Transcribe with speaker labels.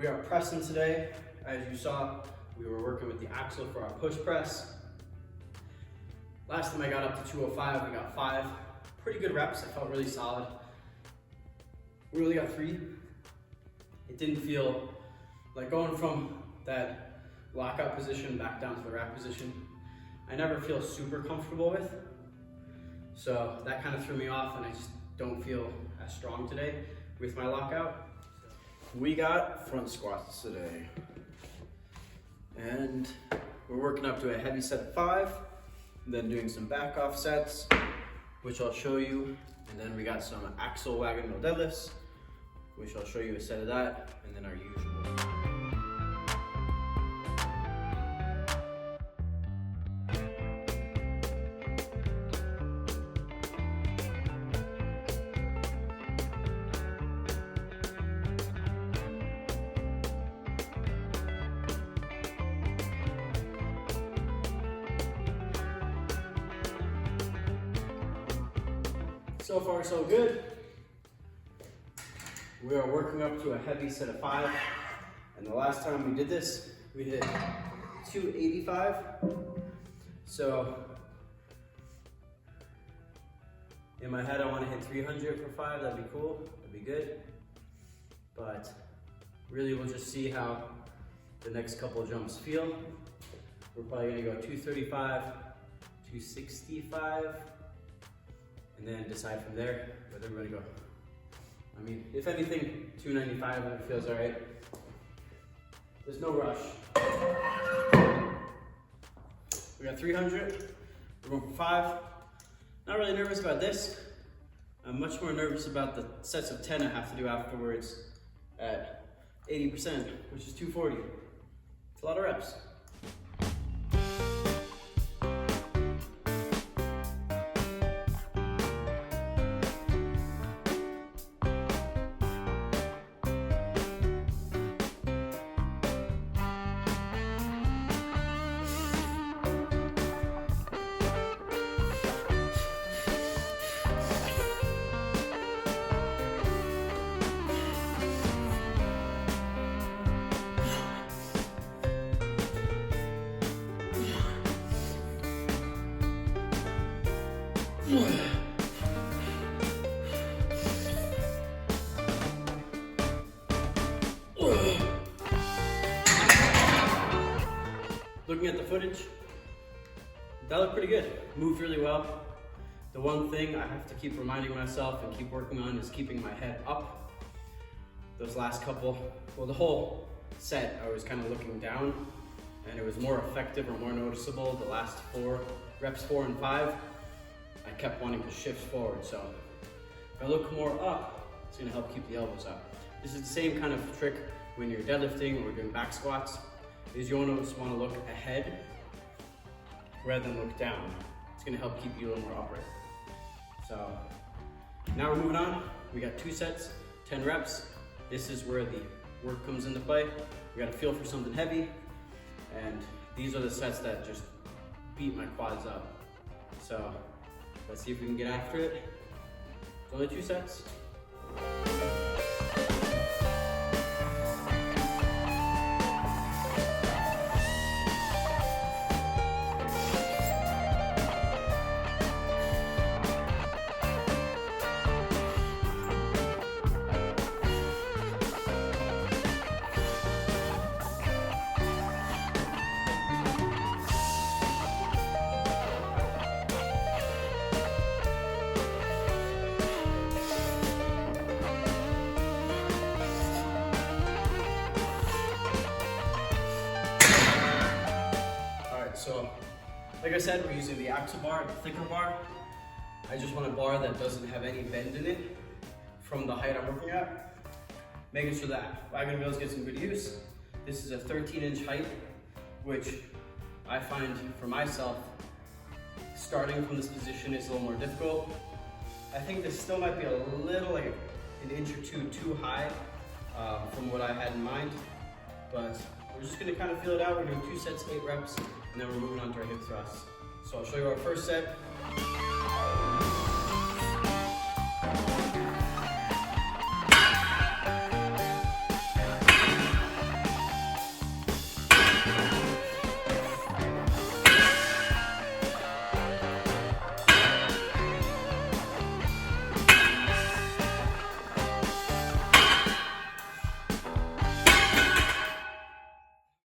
Speaker 1: We are pressing today. As you saw, we were working with the axle for our push press. Last time I got up to 205, we got 5. Pretty good reps, I felt really solid. We only got 3. It didn't feel like going from that lockout position back down to the rack position. I never feel super comfortable with. So that kind of threw me off, and I just don't feel as strong today with my lockout.
Speaker 2: We got front squats today. And we're working up to a heavy set of 5, then doing some back off sets, which I'll show you. And then we got some axle wagon wheel deadlifts, which I'll show you a set of that, and then our usual.
Speaker 1: So far, so good. We are working up to a heavy set of 5. And the last time we did this, we hit 285. So in my head, I want to hit 300 for 5. That'd be cool. That'd be good. But really, we'll just see how the next couple of jumps feel. We're probably going to go 235, 265. And then decide from there whether we're gonna go. I mean, if anything, 295 it feels all right. There's no rush. We got 300. We're going for 5. Not really nervous about this. I'm much more nervous about the sets of 10 I have to do afterwards at 80%, which is 240. It's a lot of reps. Looking at the footage, that looked pretty good. Moved really well. The one thing I have to keep reminding myself and keep working on is keeping my head up. Those last couple, well, the whole set, I was kind of looking down, and it was more effective or more noticeable. The last 4 reps, 4 and 5, I kept wanting to shift forward. So if I look more up, it's gonna help keep the elbows up. This is the same kind of trick when you're deadlifting or doing back squats, is you always want to look ahead rather than look down. It's gonna help keep you a little more upright. So now we're moving on. We got 2 sets, 10 reps. This is where the work comes into play. We got to feel for something heavy, and these are the sets that just beat my quads up. So let's see if we can get after it. It's only 2 sets. So, like I said, we're using the axle bar, the thicker bar. I just want a bar that doesn't have any bend in it from the height I'm working at. Making sure that wagon wheels get some good use. This is a 13-inch height, which I find for myself, starting from this position is a little more difficult. I think this still might be a little, like an inch or two too high from what I had in mind, but we're just gonna kind of feel it out. We're doing 2 sets, 8 reps, and then we're moving on to our hip thrusts. So I'll show you our first set.